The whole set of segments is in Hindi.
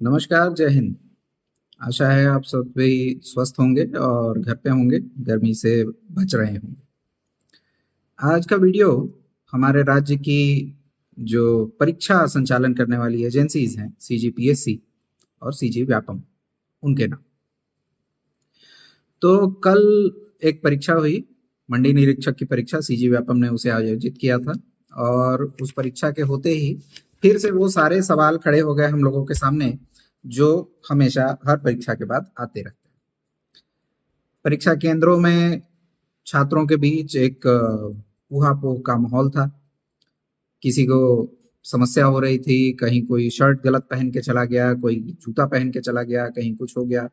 नमस्कार, जय हिंद। आशा है आप सब भी स्वस्थ होंगे और घर पे होंगे, गर्मी से बच रहे होंगे। आज का वीडियो हमारे राज्य की जो परीक्षा संचालन करने वाली एजेंसीज हैं, सीजीपीएससी और सीजी व्यापम, उनके नाम। तो कल एक परीक्षा हुई, मंडी निरीक्षक की परीक्षा, सीजी व्यापम ने उसे आयोजित किया था। और उस परीक्षा के होते ही फिर से वो सारे सवाल खड़े हो गए हम लोगों के सामने, जो हमेशा हर परीक्षा के बाद आते रहते हैं। परीक्षा केंद्रों में छात्रों के बीच एक ऊहापोह का माहौल था। किसी को समस्या हो रही थी, कहीं कोई शर्ट गलत पहन के चला गया, कोई जूता पहन के चला गया, कहीं कुछ हो गया।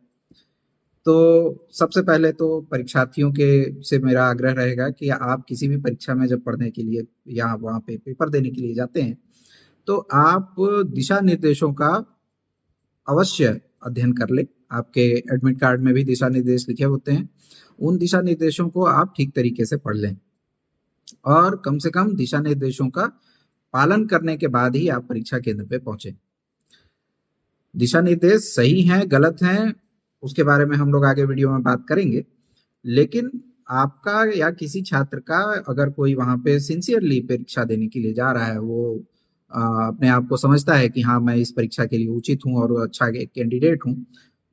तो सबसे पहले तो परीक्षार्थियों के से मेरा आग्रह रहेगा कि आप किसी भी परीक्षा में जब पढ़ने के लिए या वहाँ पे पेपर देने के लिए जाते हैं, तो आप दिशा निर्देशों का अवश्य अध्ययन कर लें। आपके एडमिट कार्ड में भी दिशा निर्देश लिखे होते हैं। उन दिशा निर्देशों को आप ठीक तरीके से पढ़ लें और कम से कम दिशा निर्देशों का पालन करने के बाद ही आप परीक्षा केंद्र पे पहुंचे। दिशा निर्देश सही हैं, गलत हैं, उसके बारे में हम लोग आगे वीडियो में बात करेंगे। लेकिन आपका या किसी छात्र का अगर कोई वहां पे सिंसियरली परीक्षा देने के लिए जा रहा है, वो अपने आप को समझता है कि हाँ, मैं इस परीक्षा के लिए उचित हूँ और अच्छा कैंडिडेट हूँ,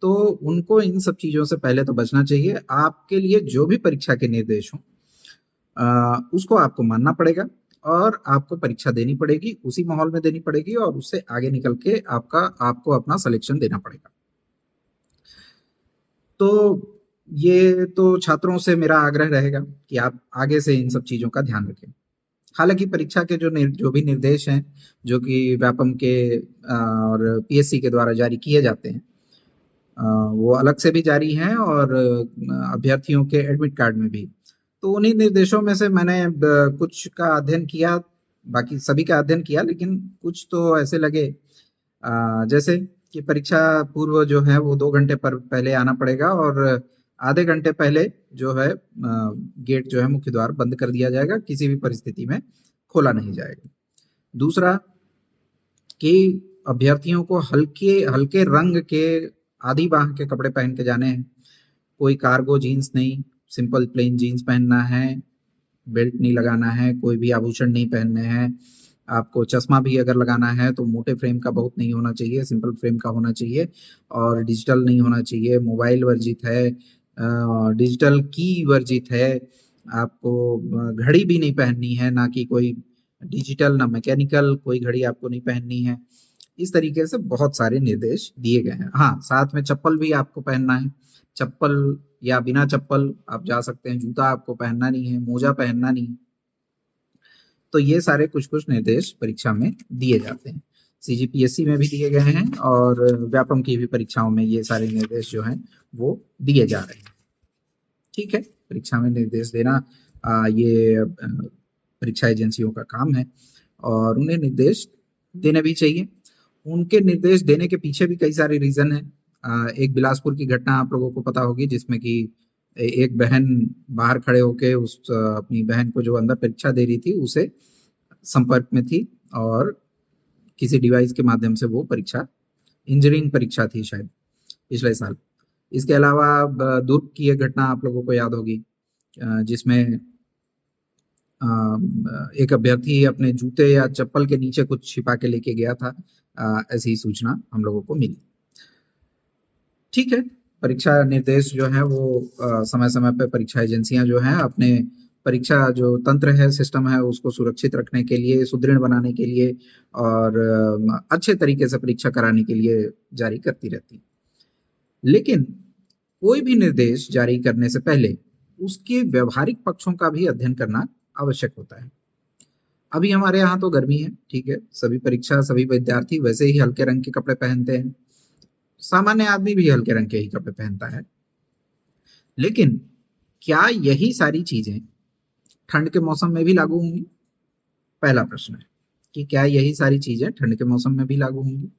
तो उनको इन सब चीजों से पहले तो बचना चाहिए। आपके लिए जो भी परीक्षा के निर्देश हों, उसको आपको मानना पड़ेगा और आपको परीक्षा देनी पड़ेगी, उसी माहौल में देनी पड़ेगी और उससे आगे निकल के आपको अपना सिलेक्शन देना पड़ेगा। तो ये तो छात्रों से मेरा आग्रह रहेगा कि आप आगे से इन सब चीजों का ध्यान रखें। हालांकि परीक्षा के जो भी निर्देश हैं, जो कि व्यापम के और पीएससी के द्वारा जारी किए जाते हैं, वो अलग से भी जारी हैं और अभ्यर्थियों के एडमिट कार्ड में भी। तो उन्हीं निर्देशों में से मैंने कुछ का अध्ययन किया, बाकी सभी का अध्ययन किया, लेकिन कुछ तो ऐसे लगे जैसे कि परीक्षा पूर्व जो है वो 2 घंटे पर पहले आना पड़ेगा और आधे घंटे पहले जो है गेट जो है मुख्य द्वार बंद कर दिया जाएगा, किसी भी परिस्थिति में खोला नहीं जाएगा। दूसरा कि अभ्यर्थियों को हल्के हल्के रंग के आधी बाह के कपड़े पहन के जाने हैं। कोई कार्गो जीन्स नहीं, सिंपल प्लेन जीन्स पहनना है, बेल्ट नहीं लगाना है, कोई भी आभूषण नहीं पहनने हैं। आपको चश्मा भी अगर लगाना है तो मोटे फ्रेम का बहुत नहीं होना चाहिए, सिंपल फ्रेम का होना चाहिए और डिजिटल नहीं होना चाहिए। मोबाइल वर्जित है, डिजिटल की वर्जित है। आपको घड़ी भी नहीं पहननी है, ना कि कोई डिजिटल ना मैकेनिकल कोई घड़ी आपको नहीं पहननी है। इस तरीके से बहुत सारे निर्देश दिए गए हैं। हाँ, साथ में चप्पल भी आपको पहनना है। चप्पल या बिना चप्पल आप जा सकते हैं, जूता आपको पहनना नहीं है, मोजा पहनना नहीं है। तो ये सारे कुछ कुछ निर्देश परीक्षा में दिए जाते हैं। सीजीपीएससी में भी दिए गए हैं और व्यापम की भी परीक्षाओं में ये सारे निर्देश जो हैं वो दिए जा रहे हैं। ठीक है, परीक्षा में निर्देश देना ये परीक्षा एजेंसियों का काम है और उन्हें निर्देश देने भी चाहिए। उनके निर्देश देने के पीछे भी कई सारे रीजन हैं। एक बिलासपुर की घटना आप लोगों को पता होगी, जिसमें कि एक बहन बाहर खड़े होके उस अपनी बहन को जो अंदर परीक्षा दे रही थी उसे संपर्क में थी और किसी डिवाइस के माध्यम से वो परीक्षा, इंजीनियरिंग परीक्षा थी शायद पिछले साल। इसके अलावा दुर्ग की एक घटना आप लोगों को याद होगी, जिसमें एक अभ्यर्थी अपने जूते या चप्पल के नीचे कुछ छिपा के लेके गया था। ऐसी सूचना हम लोगों को मिली। ठीक है, परीक्षा निर्देश जो है वो समय समय पर परीक्षा एजेंसियां जो हैं अपने परीक्षा जो तंत्र है, सिस्टम है, उसको सुरक्षित रखने के लिए, सुदृढ़ बनाने के लिए और अच्छे तरीके से परीक्षा कराने के लिए जारी करती रहती है। लेकिन कोई भी निर्देश जारी करने से पहले उसके व्यवहारिक पक्षों का भी अध्ययन करना आवश्यक होता है। अभी हमारे यहाँ तो गर्मी है, ठीक है, सभी विद्यार्थी वैसे ही हल्के रंग के कपड़े पहनते हैं, सामान्य आदमी भी हल्के रंग के ही कपड़े पहनता है। लेकिन क्या यही सारी चीजें ठंड के मौसम में भी लागू होंगी? पहला प्रश्न है कि क्या यही सारी चीजें ठंड के मौसम में भी लागू होंगी?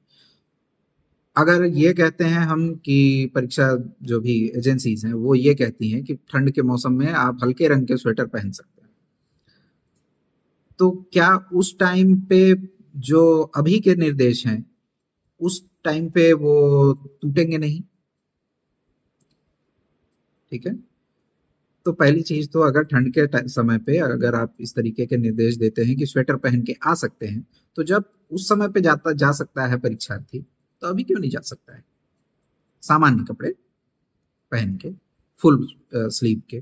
अगर ये कहते हैं हम कि परीक्षा जो भी एजेंसीज हैं वो ये कहती हैं कि ठंड के मौसम में आप हल्के रंग के स्वेटर पहन सकते हैं, तो क्या उस टाइम पे जो अभी के निर्देश हैं उस टाइम पे वो टूटेंगे नहीं। ठीक है। तो पहली चीज तो अगर ठंड के समय पे अगर आप इस तरीके के निर्देश देते हैं कि स्वेटर पहन के आ सकते हैं, तो जब उस समय पे जा सकता है परीक्षार्थी, तो अभी क्यों नहीं जा सकता है सामान्य कपड़े पहन के, फुल स्लीव के?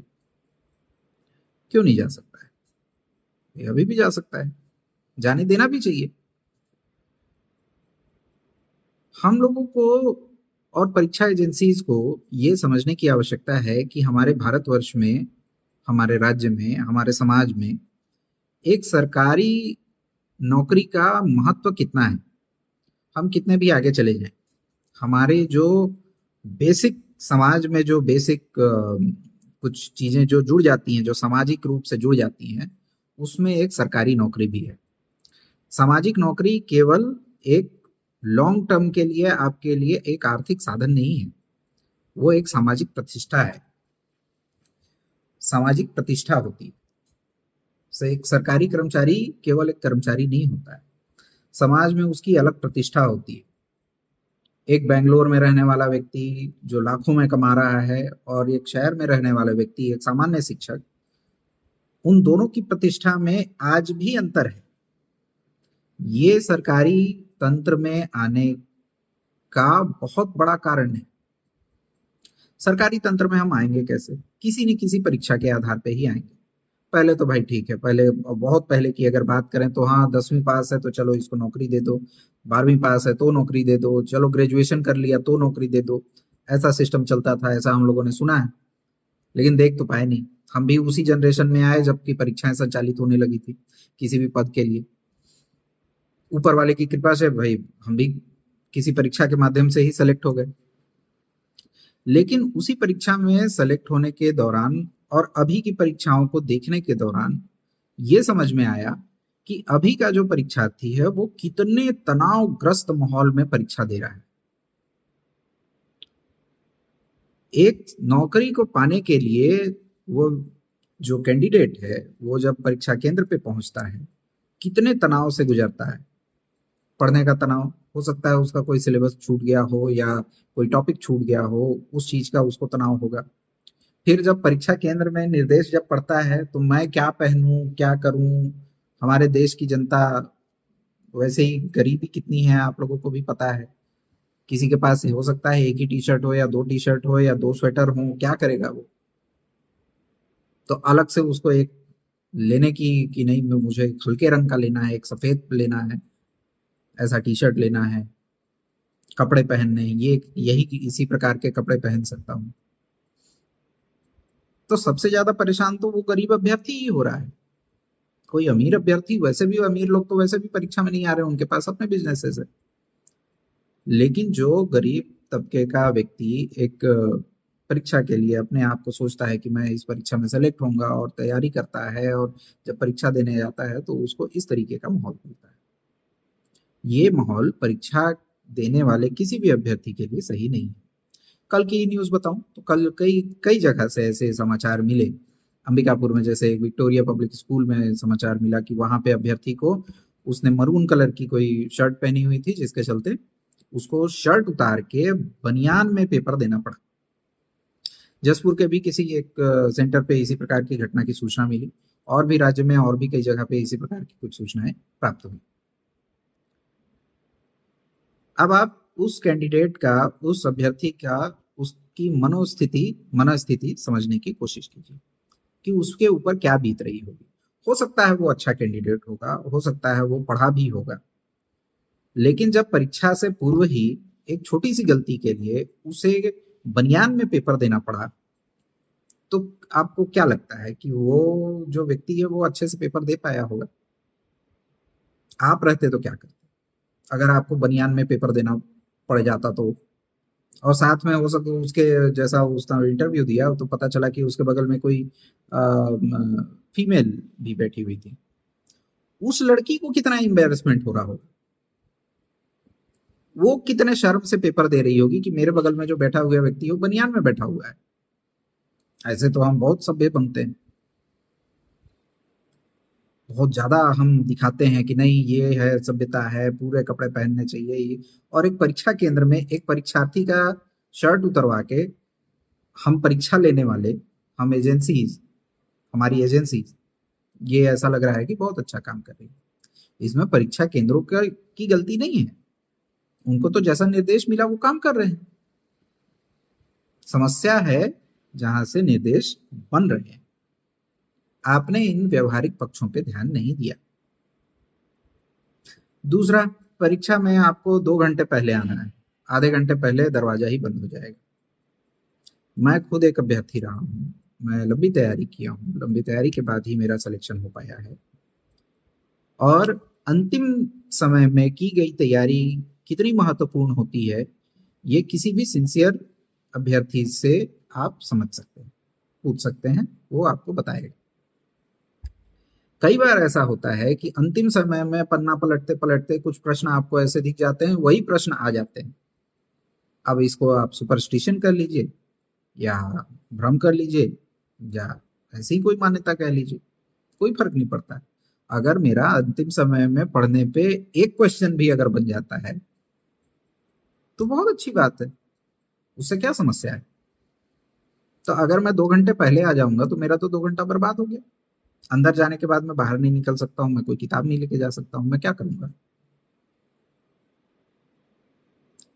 क्यों नहीं जा सकता है? ये अभी भी जा सकता है, जाने देना भी चाहिए। हम लोगों को और परीक्षा एजेंसीज को ये समझने की आवश्यकता है कि हमारे भारतवर्ष में, हमारे राज्य में, हमारे समाज में एक सरकारी नौकरी का महत्व कितना है। हम कितने भी आगे चले जाएं, हमारे जो बेसिक समाज में जो बेसिक कुछ चीजें जो जुड़ जाती हैं, जो सामाजिक रूप से जुड़ जाती हैं, उसमें एक सरकारी नौकरी भी है। सामाजिक नौकरी केवल एक लॉन्ग टर्म के लिए आपके लिए एक आर्थिक साधन नहीं है, वो एक सामाजिक प्रतिष्ठा है, सामाजिक प्रतिष्ठा होती है। से एक सरकारी कर्मचारी केवल एक कर्मचारी नहीं होता है, समाज में उसकी अलग प्रतिष्ठा होती है। एक बेंगलोर में रहने वाला व्यक्ति जो लाखों में कमा रहा है, और एक शहर में रहने वाला व्यक्ति, एक सामान्य शिक्षक, उन दोनों की प्रतिष्ठा में आज भी अंतर है। ये सरकारी तंत्र में आने का बहुत बड़ा कारण है। सरकारी तंत्र में हम आएंगे कैसे? किसी न किसी परीक्षा के आधार पे ही आएंगे। पहले तो भाई ठीक है, पहले बहुत पहले की अगर बात करें तो हाँ, 10वीं पास है तो चलो इसको नौकरी दे दो, 12वीं पास है तो नौकरी दे दो, चलो ग्रेजुएशन कर लिया तो नौकरी दे दो। ऐसा सिस्टम चलता था, ऐसा हम लोगों ने सुना है, लेकिन देख तो पाए नहीं। हम भी उसी जनरेशन में आए जबकि परीक्षाएं संचालित होने लगी थी किसी भी पद के लिए। ऊपर वाले की कृपा से भाई हम भी किसी परीक्षा के माध्यम से ही सेलेक्ट हो गए। लेकिन उसी परीक्षा में सेलेक्ट होने के दौरान और अभी की परीक्षाओं को देखने के दौरान ये समझ में आया कि अभी का जो परीक्षार्थी है वो कितने तनावग्रस्त माहौल में परीक्षा दे रहा है। एक नौकरी को पाने के लिए वो जो कैंडिडेट है वो जब परीक्षा केंद्र पे पहुंचता है, कितने तनाव से गुजरता है। पढ़ने का तनाव हो सकता है, उसका कोई सिलेबस छूट गया हो या कोई टॉपिक छूट गया हो, उस चीज का उसको तनाव होगा। फिर जब परीक्षा केंद्र में निर्देश जब पढ़ता है तो मैं क्या पहनूं, क्या करूं। हमारे देश की जनता, वैसे ही गरीबी कितनी है आप लोगों को भी पता है। किसी के पास हो सकता है एक ही टी शर्ट हो या दो टी शर्ट हो या दो स्वेटर हो, क्या करेगा वो? तो अलग से उसको एक लेने की कि नहीं मुझे हल्के रंग का लेना है, एक सफेद लेना है, ऐसा टी शर्ट लेना है, कपड़े पहनने हैं, ये यही इसी प्रकार के कपड़े पहन सकता हूँ। तो सबसे ज्यादा परेशान तो वो गरीब अभ्यर्थी ही हो रहा है। कोई अमीर अभ्यर्थी, वैसे भी अमीर लोग तो वैसे भी परीक्षा में नहीं आ रहे, उनके पास अपने बिजनेसेस है। लेकिन जो गरीब तबके का व्यक्ति एक परीक्षा के लिए अपने आप को सोचता है कि मैं इस परीक्षा में सेलेक्ट होऊंगा और तैयारी करता है, और जब परीक्षा देने जाता है तो उसको इस तरीके का माहौल मिलता है। ये माहौल परीक्षा देने वाले किसी भी अभ्यर्थी के लिए सही नहीं है। कल की न्यूज बताऊं तो कल कई कई जगह से ऐसे समाचार मिले। अंबिकापुर में जैसे एक विक्टोरिया पब्लिक स्कूल में समाचार मिला कि वहां पे अभ्यर्थी को, उसने मरून कलर की कोई शर्ट पहनी हुई थी, जिसके चलते उसको शर्ट उतार के बनियान में पेपर देना पड़ा। जसपुर के भी किसी एक सेंटर पे इसी प्रकार की घटना की सूचना मिली, और भी राज्य में और भी कई जगह पे इसी प्रकार की कुछ सूचनाएं प्राप्त हुई। अब आप उस कैंडिडेट का, उस अभ्यर्थी का, उसकी मनोस्थिति समझने की कोशिश कीजिए कि उसके ऊपर क्या बीत रही होगी। हो सकता है वो अच्छा कैंडिडेट होगा, हो सकता है वो पढ़ा भी होगा, लेकिन जब परीक्षा से पूर्व ही एक छोटी सी गलती के लिए उसे बनियान में पेपर देना पड़ा, तो आपको क्या लगता है कि वो जो व्यक्ति है वो अच्छे से पेपर दे पाया होगा? आप रहते तो क्या करते अगर आपको बनियान में पेपर देना पड़ जाता तो? और साथ में हो सके उसके जैसा उसने इंटरव्यू दिया तो पता चला कि उसके बगल में कोई फीमेल भी बैठी हुई थी, उस लड़की को कितना एम्बेरसमेंट हो रहा होगा। वो कितने शर्म से पेपर दे रही होगी कि मेरे बगल में जो बैठा हुआ व्यक्ति है वो बनियान में बैठा हुआ है। ऐसे तो हम बहुत सभ्य बनते हैं, बहुत ज़्यादा हम दिखाते हैं कि नहीं ये है सभ्यता है, पूरे कपड़े पहनने चाहिए ये, और एक परीक्षा केंद्र में एक परीक्षार्थी का शर्ट उतरवा के हम परीक्षा लेने वाले, हम एजेंसीज, हमारी एजेंसीज, ये ऐसा लग रहा है कि बहुत अच्छा काम कर रही है। इसमें परीक्षा केंद्रों का की गलती नहीं है, उनको तो जैसा निर्देश मिला वो काम कर रहे हैं। समस्या है जहां से निर्देश बन रहे हैं, आपने इन व्यवहारिक पक्षों पे ध्यान नहीं दिया। दूसरा, परीक्षा में आपको 2 घंटे पहले आना है, आधे घंटे पहले दरवाजा ही बंद हो जाएगा। मैं खुद एक अभ्यर्थी रहा हूँ, मैं लंबी तैयारी किया हूँ, लंबी तैयारी के बाद ही मेरा सिलेक्शन हो पाया है, और अंतिम समय में की गई तैयारी कितनी महत्वपूर्ण होती है ये किसी भी सिंसियर अभ्यर्थी से आप समझ सकते हैं, पूछ सकते हैं, वो आपको बताएगा। कई बार ऐसा होता है कि अंतिम समय में पन्ना पलटते पलटते कुछ प्रश्न आपको ऐसे दिख जाते हैं, वही प्रश्न आ जाते हैं। अब इसको आप सुपरस्टिशन कर लीजिए या भ्रम कर लीजिए या ऐसी कोई मान्यता कह लीजिए, कोई फर्क नहीं पड़ता। अगर मेरा अंतिम समय में पढ़ने पे एक क्वेश्चन भी अगर बन जाता है तो बहुत अच्छी बात है, उससे क्या समस्या है। तो अगर मैं 2 घंटे पहले आ जाऊंगा तो मेरा तो 2 घंटा बर्बाद हो गया। अंदर जाने के बाद मैं बाहर नहीं निकल सकता हूँ, मैं कोई किताब नहीं लेके जा सकता हूँ, मैं क्या करूंगा।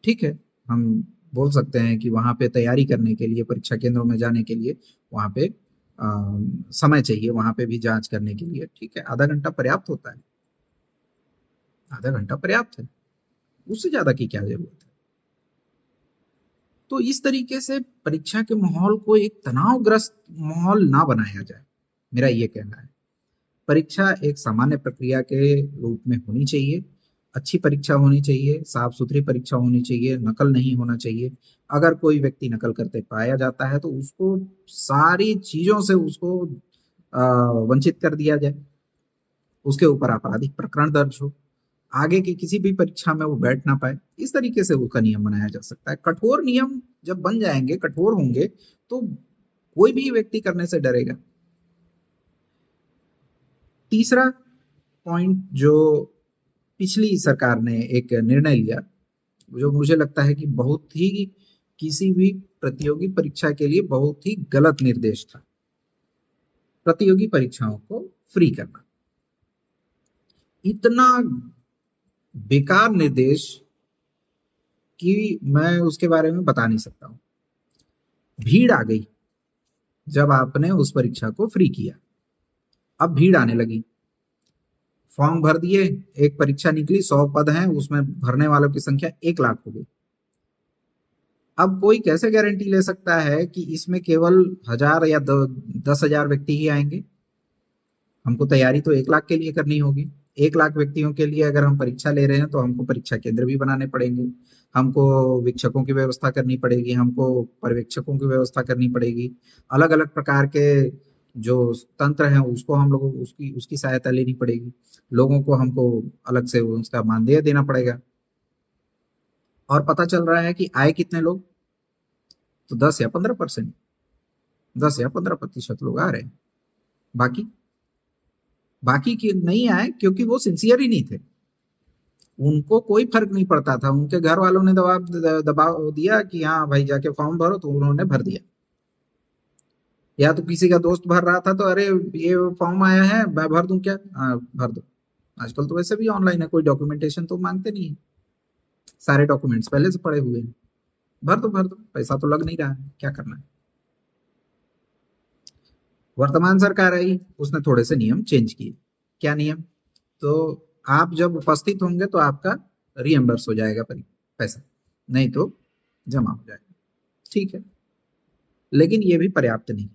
ठीक है, हम बोल सकते हैं कि वहां पे तैयारी करने के लिए, परीक्षा केंद्रों में जाने के लिए वहां पे समय चाहिए, वहां पे भी जांच करने के लिए, ठीक है, आधा घंटा पर्याप्त होता है, आधा घंटा पर्याप्त है, उससे ज्यादा की क्या जरूरत है। तो इस तरीके से परीक्षा के माहौल को एक तनावग्रस्त माहौल ना बनाया जाए, मेरा ये कहना है। परीक्षा एक सामान्य प्रक्रिया के रूप में होनी चाहिए, अच्छी परीक्षा होनी चाहिए, साफ सुथरी परीक्षा होनी चाहिए, नकल नहीं होना चाहिए। अगर कोई व्यक्ति नकल करते पाया जाता है तो उसको सारी चीजों से उसको वंचित कर दिया जाए, उसके ऊपर आपराधिक प्रकरण दर्ज हो, आगे की किसी भी परीक्षा में वो बैठ ना पाए। इस तरीके से उसका नियम बनाया जा सकता है। कठोर नियम जब बन जाएंगे, कठोर होंगे, तो कोई भी व्यक्ति करने से डरेगा। तीसरा पॉइंट जो पिछली सरकार ने एक निर्णय लिया, जो मुझे लगता है कि बहुत ही, किसी भी प्रतियोगी परीक्षा के लिए बहुत ही गलत निर्देश था, प्रतियोगी परीक्षाओं को फ्री करना। इतना बेकार निर्देश कि मैं उसके बारे में बता नहीं सकता हूं। भीड़ आ गई जब आपने उस परीक्षा को फ्री किया, अब भीड़ आने लगी, फॉर्म भर दिए, एक परीक्षा निकली, 100 पद हैं, उसमें भरने वालों की संख्या 1 लाख हो गई। अब कोई कैसे गारंटी ले सकता है कि इसमें केवल 1000 या 10,000 व्यक्ति ही आएंगे। हमको तैयारी तो 1 लाख के लिए करनी होगी। 1 लाख व्यक्तियों के लिए अगर हम परीक्षा ले रहे हैं तो हमको परीक्षा केंद्र भी बनाने पड़ेंगे, हमको शिक्षकों की व्यवस्था करनी पड़ेगी, हमको पर्यवेक्षकों की व्यवस्था करनी पड़ेगी, अलग अलग प्रकार के जो तंत्र हैं उसको हम लोगों को उसकी उसकी सहायता लेनी पड़ेगी, लोगों को हमको अलग से उसका मानदेय देना पड़ेगा। और पता चल रहा है कि आए कितने लोग, तो 10 या 15%, 10 या 15% लोग आ रहे हैं, बाकी बाकी की नहीं आए क्योंकि वो सिंसियर ही नहीं थे, उनको कोई फर्क नहीं पड़ता था। उनके घर वालों ने दबाव दिया कि हाँ भाई जाके फॉर्म भरो, तो उन्होंने भर दिया। या तो किसी का दोस्त भर रहा था तो अरे ये फॉर्म आया है मैं भर दूं क्या, हाँ भर दो। आजकल तो वैसे भी ऑनलाइन है, कोई डॉक्यूमेंटेशन तो मांगते नहीं है, सारे डॉक्यूमेंट्स पहले से पड़े हुए हैं, भर दो भर दो, पैसा तो लग नहीं रहा है, क्या करना है। वर्तमान सरकार आई, उसने थोड़े से नियम चेंज किए। क्या नियम? तो आप जब उपस्थित होंगे तो आपका रिएम्बर्स हो जाएगा पैसा, नहीं तो जमा हो जाएगा, ठीक है। लेकिन ये भी पर्याप्त नहीं।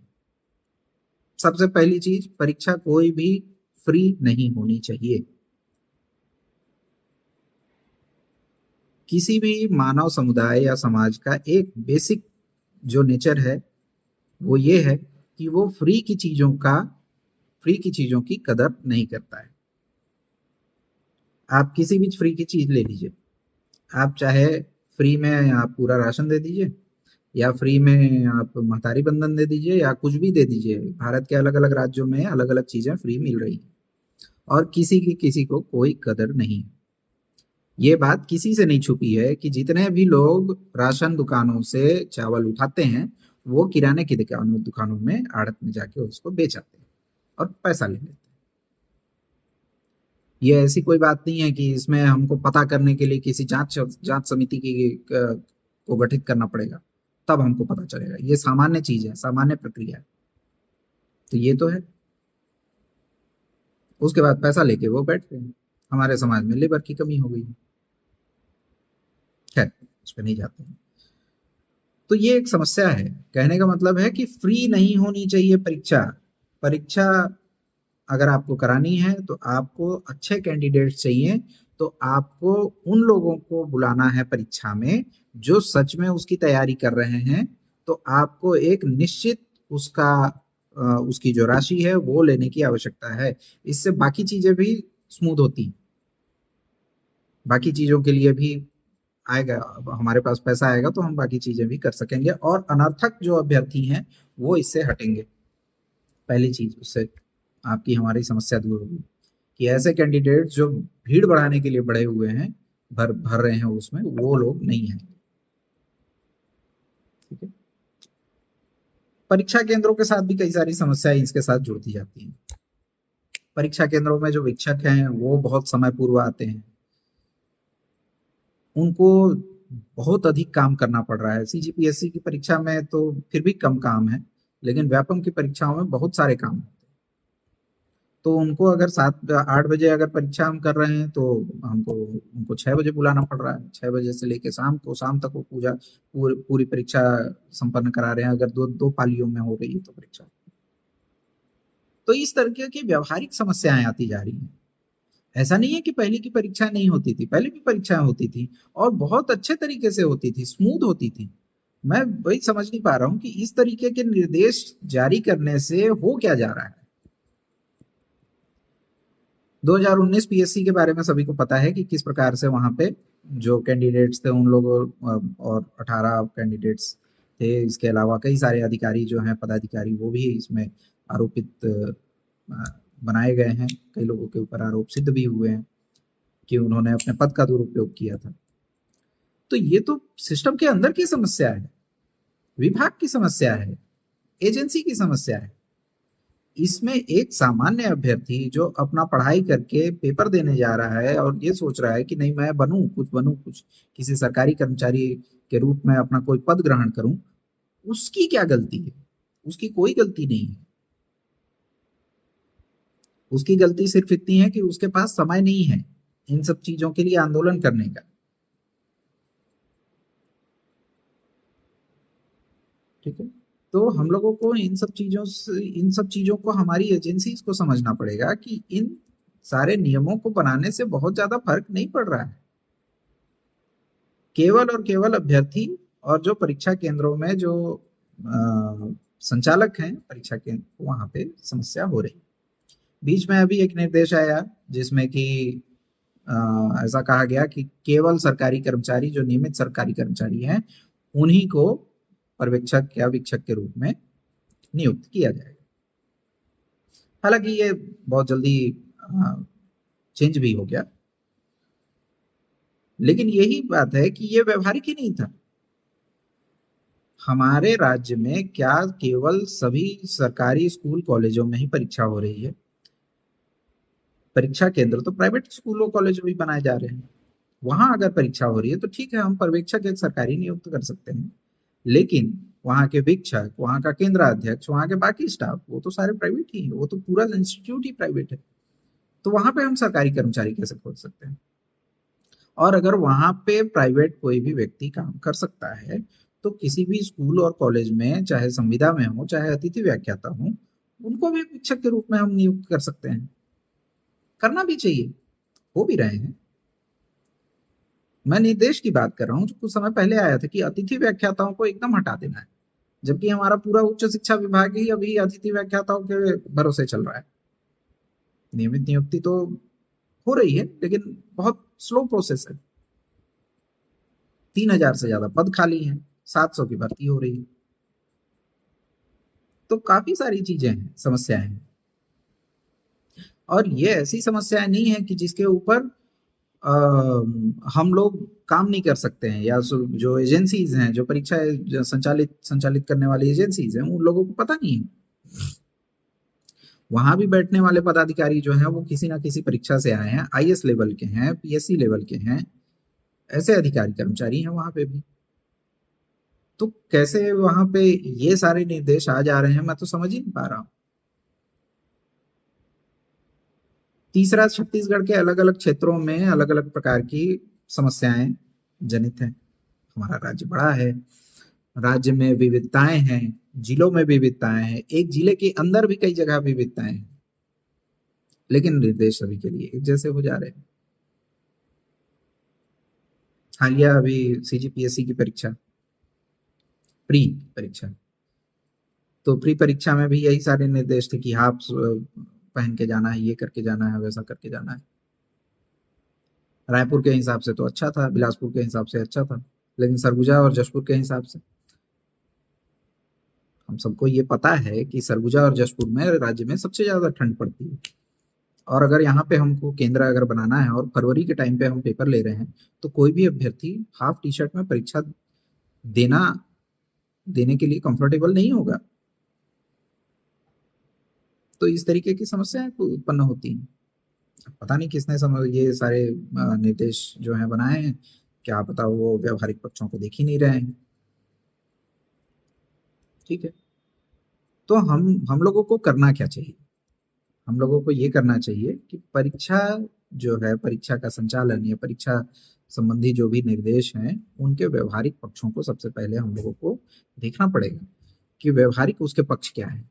सबसे पहली चीज, परीक्षा कोई भी फ्री नहीं होनी चाहिए। किसी भी मानव समुदाय या समाज का एक बेसिक जो नेचर है वो ये है कि वो फ्री की चीजों की कदर नहीं करता है। आप किसी भी फ्री की चीज ले लीजिए, आप चाहे फ्री में आप पूरा राशन दे दीजिए, या फ्री में आप महतारी बंधन दे दीजिए, या कुछ भी दे दीजिए, भारत के अलग अलग राज्यों में अलग अलग चीजें फ्री मिल रही हैं। और किसी की किसी को कोई कदर नहीं। ये बात किसी से नहीं छुपी है कि जितने भी लोग राशन दुकानों से चावल उठाते हैं, वो किराने की दुकानों दुकानों में आड़त में जाके उसको बेच आते हैं और पैसा ले लेते हैं। ये ऐसी कोई बात नहीं है कि इसमें हमको पता करने के लिए किसी जांच जांच समिति को गठित करना पड़ेगा, तब हमको पता चलेगा। ये सामान्य चीज है, सामान्य प्रक्रिया है। तो ये तो है। उसके बाद पैसा लेके वो बैठ गए। हमारे समाज में लेबर की कमी हो गई। खैर, उस पर नहीं जाते हैं। तो ये एक समस्या है। कहने का मतलब है कि फ्री नहीं होनी चाहिए परीक्षा। परीक्षा अगर आपको करानी है तो आपको अच्छे कैंडिडेट चाहिए। तो आपको उन लोगों को बुलाना है परीक्षा में जो सच में उसकी तैयारी कर रहे हैं। तो आपको एक निश्चित उसका उसकी जो राशि है वो लेने की आवश्यकता है। इससे बाकी चीजें भी स्मूथ होती हैं। बाकी चीजों के लिए भी आएगा, अब हमारे पास पैसा आएगा तो हम बाकी चीजें भी कर सकेंगे और अनर्थक जो अभ्यर्थी हैं वो इससे हटेंगे। पहली चीज, उससे आपकी हमारी समस्या दूर होगी कि ऐसे कैंडिडेट जो भीड़ बढ़ाने के लिए बढ़े हुए हैं, भर भर रहे हैं उसमें, वो लोग नहीं हैं। ठीक है। परीक्षा केंद्रों के साथ भी कई सारी समस्याएं इसके साथ जुड़ती जाती हैं। परीक्षा केंद्रों में जो शिक्षक हैं वो बहुत समय पूर्व आते हैं। उनको बहुत अधिक काम करना पड़ रहा है। सीजीपीएससी की परीक्षा में तो फिर भी कम काम है, लेकिन व्यापम की परीक्षाओं में बहुत सारे काम हैं। तो उनको अगर 7 8 बजे अगर परीक्षा हम कर रहे हैं तो हमको उनको 6 बजे बुलाना पड़ रहा है। 6 बजे से लेके शाम तक वो पूरी परीक्षा संपन्न करा रहे हैं, अगर दो दो पालियों में हो रही है तो परीक्षा। तो इस तरीके की व्यवहारिक समस्याएं आती जा रही हैं। ऐसा नहीं है कि पहले की परीक्षा नहीं होती थी, पहले भी परीक्षाएं होती थी और बहुत अच्छे तरीके से होती थी, स्मूथ होती थी। मैं वही समझ नहीं पा रहा हूं कि इस तरीके के निर्देश जारी करने से हो क्या जा रहा है। 2019 पीएससी के बारे में सभी को पता है कि किस प्रकार से वहां पे जो कैंडिडेट्स थे उन लोगों और 18 कैंडिडेट्स थे। इसके अलावा कई सारे अधिकारी जो हैं, पदाधिकारी, वो भी इसमें आरोपित बनाए गए हैं। कई लोगों के ऊपर आरोप सिद्ध भी हुए हैं कि उन्होंने अपने पद का दुरुपयोग किया था। तो ये तो सिस्टम के अंदर की समस्या है, विभाग की समस्या है, एजेंसी की समस्या है। इसमें एक सामान्य अभ्यर्थी जो अपना पढ़ाई करके पेपर देने जा रहा है और ये सोच रहा है कि नहीं, मैं बनूं कुछ किसी सरकारी कर्मचारी के रूप में अपना कोई पद ग्रहण करूं, उसकी क्या गलती है? उसकी कोई गलती नहीं है। उसकी गलती सिर्फ इतनी है कि उसके पास समय नहीं है इन सब चीजों के लिए आंदोलन करने का। ठीक है। तो हम लोगों को इन सब चीजों को हमारी एजेंसीज को समझना पड़ेगा कि इन सारे नियमों को बनाने से बहुत ज्यादा फर्क नहीं पड़ रहा है। केवल और केवल अभ्यर्थी और जो परीक्षा केंद्रों में जो संचालक हैं परीक्षा केंद्र, वहां पे समस्या हो रही। बीच में अभी एक निर्देश आया जिसमें कि ऐसा कहा गया कि केवल सरकारी कर्मचारी, जो नियमित सरकारी कर्मचारी हैं, उन्हीं को पर्यवेक्षक या वीक्षक के रूप में नियुक्त किया जाएगा। हालांकि ये बहुत जल्दी चेंज भी हो गया, लेकिन यही बात है कि ये व्यवहारिक ही नहीं था। हमारे राज्य में क्या केवल सभी सरकारी स्कूल कॉलेजों में ही परीक्षा हो रही है? परीक्षा केंद्र तो प्राइवेट स्कूलों कॉलेजों में भी बनाए जा रहे हैं। वहां अगर परीक्षा हो रही है तो ठीक है, हम पर्यवेक्षक एक सरकारी नियुक्त कर सकते हैं, लेकिन वहां के वीक्षक, वहां का केंद्राध्यक्ष, वहां के बाकी स्टाफ, वो तो सारे प्राइवेट ही है, वो तो पूरा इंस्टीट्यूट ही प्राइवेट है। तो वहां पे हम सरकारी कर्मचारी कैसे खोज सकते हैं? और अगर वहां पे प्राइवेट कोई भी व्यक्ति काम कर सकता है, तो किसी भी स्कूल और कॉलेज में, चाहे संविदा में हो, चाहे अतिथि व्याख्याता हो, उनको भी शिक्षक के रूप में हम नियुक्त कर सकते हैं। करना भी चाहिए, हो भी रहे हैं। मैं निर्देश की बात कर रहा हूँ जो कुछ समय पहले आया था कि अतिथि व्याख्याताओं को एकदम हटा देना है, जबकि हमारा पूरा उच्च शिक्षा विभाग ही अभी अतिथि व्याख्याताओं के भरोसे चल रहा है। नियमित नियुक्ति तो हो रही है, लेकिन बहुत स्लो प्रोसेस है। 3,000 से ज्यादा पद खाली हैं, 700 की भर्ती हो रही है। तो काफी सारी चीजें हैं, समस्याएं हैं। और ये ऐसी समस्याएं नहीं है कि जिसके ऊपर अ, हम लोग काम नहीं कर सकते हैं, या जो एजेंसीज हैं, जो परीक्षा संचालित संचालित करने वाली एजेंसीज हैं, उन लोगों को पता नहीं है। वहां भी बैठने वाले पदाधिकारी जो हैं वो किसी ना किसी परीक्षा से आए हैं, आईएएस लेवल के हैं, पीएससी लेवल के हैं, ऐसे अधिकारी कर्मचारी हैं वहां पे भी। तो कैसे वहां पे ये सारे निर्देश आ जा रहे हैं, मैं तो समझ ही नहीं पा रहा हूँ। तीसरा, छत्तीसगढ़ के अलग अलग क्षेत्रों में अलग अलग प्रकार की समस्याएं जनित हैं। हमारा राज्य बड़ा है, राज्य में विविधताएं हैं, जिलों में विविधताएं हैं, एक जिले के अंदर भी कई जगह विविधताएं हैं, लेकिन निर्देश सभी के लिए एक जैसे हो जा रहे हैं। हालिया अभी सीजीपीएससी की परीक्षा, प्री परीक्षा, तो प्री परीक्षा में भी यही सारे निर्देश थे कि हाफ पहन के जाना है, ये करके जाना है, वैसा करके जाना है। रायपुर के हिसाब से तो अच्छा था, बिलासपुर के हिसाब से अच्छा था, लेकिन सरगुजा और जशपुर के हिसाब से, हम सबको ये पता है कि सरगुजा और जशपुर में राज्य में सबसे ज्यादा ठंड पड़ती है। और अगर यहाँ पे हमको केंद्र अगर बनाना है और फरवरी के टाइम पे हम पेपर ले रहे हैं, तो कोई भी अभ्यर्थी हाफ टी शर्ट में परीक्षा देना देने के लिए कंफर्टेबल नहीं होगा। तो इस तरीके की समस्याएं उत्पन्न होती हैं। पता नहीं किसने समझ ये सारे निर्देश जो हैं बनाए हैं, क्या पता वो व्यवहारिक पक्षों को देख ही नहीं रहे हैं। ठीक है, तो हम लोगों को करना क्या चाहिए? हम लोगों को ये करना चाहिए कि परीक्षा जो है, परीक्षा का संचालन या परीक्षा संबंधी जो भी निर्देश हैं, उनके व्यवहारिक पक्षों को सबसे पहले हम लोगों को देखना पड़ेगा कि व्यवहारिक उसके पक्ष क्या है।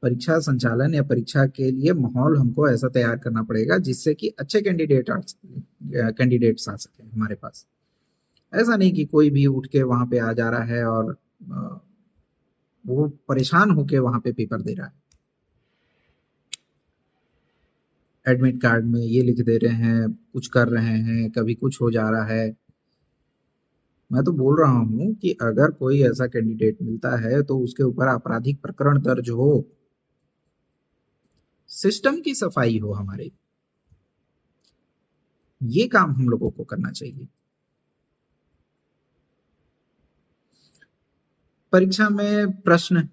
परीक्षा संचालन या परीक्षा के लिए माहौल हमको ऐसा तैयार करना पड़ेगा जिससे कि अच्छे कैंडिडेट्स आ सके हमारे पास। ऐसा नहीं कि कोई भी उठ के वहां पे आ जा रहा है और वो परेशान होके वहां पे पेपर दे रहा है। एडमिट कार्ड में ये लिख दे रहे हैं, कुछ कर रहे हैं, कभी कुछ हो जा रहा है। मैं तो बोल रहा हूँ कि अगर कोई ऐसा कैंडिडेट मिलता है तो उसके ऊपर आपराधिक प्रकरण दर्ज हो, सिस्टम की सफाई हो हमारे, ये काम हम लोगों को करना चाहिए। परीक्षा में प्रश्न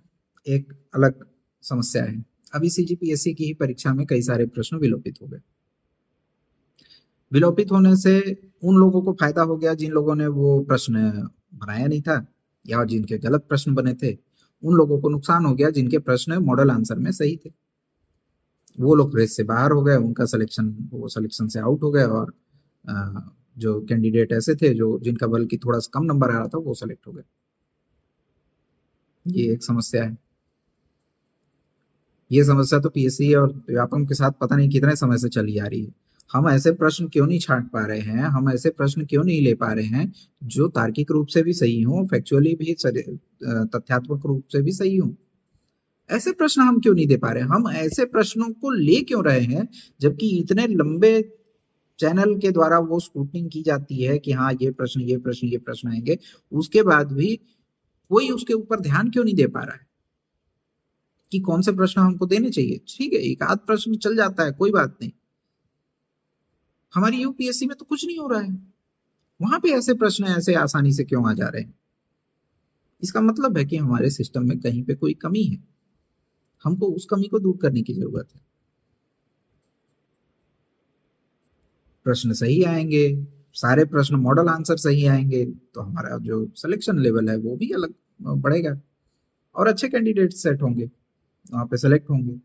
एक अलग समस्या है। अभी सीजीपीएससी की ही परीक्षा में कई सारे प्रश्न विलोपित हो गए। विलोपित होने से उन लोगों को फायदा हो गया जिन लोगों ने वो प्रश्न बनाया नहीं था, या जिनके गलत प्रश्न बने थे। उन लोगों को नुकसान हो गया जिनके प्रश्न मॉडल आंसर में सही थे। वो लोग रेस से बाहर हो गए, उनका सिलेक्शन, वो सिलेक्शन से आउट हो गए, और जो कैंडिडेट ऐसे थे जो जिनका बल्कि थोड़ा सा कम नंबर आ रहा था, वो सेलेक्ट हो गए। ये एक समस्या है। ये समस्या तो पीएससी और व्यापम के साथ पता नहीं कितने समय से चली आ रही है। हम ऐसे प्रश्न क्यों नहीं छांट पा रहे हैं, हम ऐसे प्रश्न क्यों नहीं ले पा रहे हैं जो तार्किक रूप से भी सही हो, फैक्चुअली भी तथ्यात्मक रूप से भी सही हो? ऐसे प्रश्न हम क्यों नहीं दे पा रहे हैं? हम ऐसे प्रश्नों को ले क्यों रहे हैं, जबकि इतने लंबे चैनल के द्वारा वो स्क्रूटनिंग की जाती है कि हाँ ये प्रश्न, ये प्रश्न, ये प्रश्न आएंगे, उसके बाद भी कोई उसके ऊपर ध्यान क्यों नहीं दे पा रहा है कि कौन से प्रश्न हमको देने चाहिए? ठीक है, एक आध प्रश्न चल जाता है, कोई बात नहीं। हमारी यूपीएससी में तो कुछ नहीं हो रहा है, वहां पे ऐसे प्रश्न ऐसे आसानी से क्यों आ जा रहे हैं? इसका मतलब है कि हमारे सिस्टम में कहीं पे कोई कमी है, हमको उस कमी को दूर करने की जरूरत है। प्रश्न सही आएंगे, सारे प्रश्न मॉडल आंसर सही आएंगे, तो हमारा जो सिलेक्शन लेवल है वो भी अलग बढ़ेगा, और अच्छे कैंडिडेट सेट होंगे, वहां पे सेलेक्ट होंगे।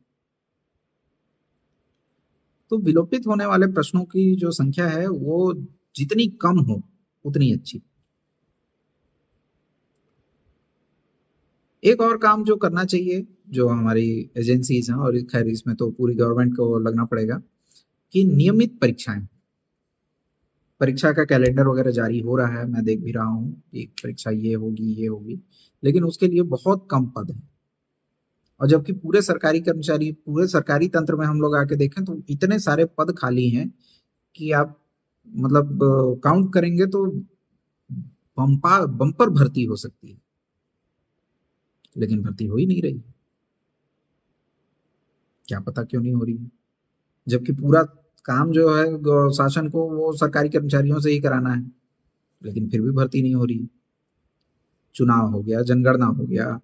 तो विलोपित होने वाले प्रश्नों की जो संख्या है वो जितनी कम हो उतनी अच्छी। एक और काम जो करना चाहिए, जो हमारी एजेंसीज हैं, और खैर इसमें तो पूरी गवर्नमेंट को लगना पड़ेगा, कि नियमित परीक्षाएं, परीक्षा का कैलेंडर वगैरह जारी हो रहा है, मैं देख भी रहा हूँ कि परीक्षा ये होगी, ये होगी, लेकिन उसके लिए बहुत कम पद हैं। और जबकि पूरे सरकारी कर्मचारी, पूरे सरकारी तंत्र में हम लोग आके देखें तो इतने सारे पद खाली हैं कि आप मतलब काउंट करेंगे तो बम्पर भर्ती हो सकती है, लेकिन भर्ती हो ही नहीं रही। क्या पता क्यों नहीं हो रही है? जबकि पूरा काम जो है शासन को वो सरकारी कर्मचारियों से ही कराना है, लेकिन फिर भी भर्ती नहीं हो रही। चुनाव हो गया, जनगणना हो गया,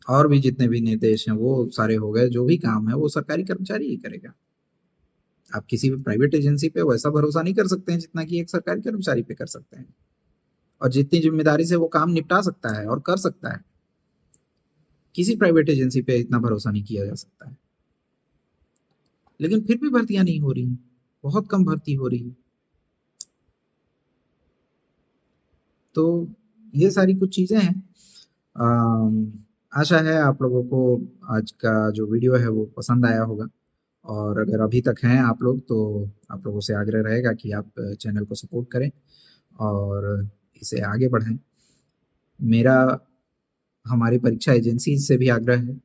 और भी जितने भी निर्देश हैं वो सारे हो गए, जो भी काम है वो सरकारी कर्मचारी ही करेगा। आप किसी भी प्राइवेट एजेंसी पे वैसा भरोसा नहीं कर सकते हैं जितना कि एक सरकारी कर्मचारी पे कर सकते हैं, और जितनी जिम्मेदारी से वो काम निपटा सकता है और कर सकता है, किसी प्राइवेट एजेंसी पे इतना भरोसा नहीं किया जा सकता है। लेकिन फिर भी भर्तियां नहीं हो रही, बहुत कम भर्ती हो रही। तो ये सारी कुछ चीजें हैं। आशा है आप लोगों को आज का जो वीडियो है वो पसंद आया होगा, और अगर अभी तक हैं आप लोग तो आप लोगों से आग्रह रहेगा कि आप चैनल को सपोर्ट करें और इसे आगे बढ़ाएं। मेरा हमारी परीक्षा एजेंसी से भी आग्रह है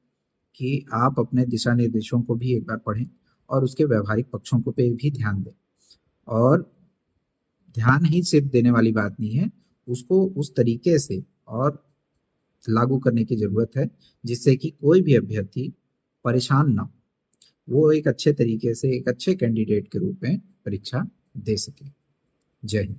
कि आप अपने दिशा निर्देशों को भी एक बार पढ़ें और उसके व्यवहारिक पक्षों को पे भी ध्यान दें। और ध्यान ही सिर्फ देने वाली बात नहीं है, उसको उस तरीके से और लागू करने की जरूरत है जिससे कि कोई भी अभ्यर्थी परेशान ना हो, वो एक अच्छे तरीके से एक अच्छे कैंडिडेट के रूप में परीक्षा दे सके। जय हिंद।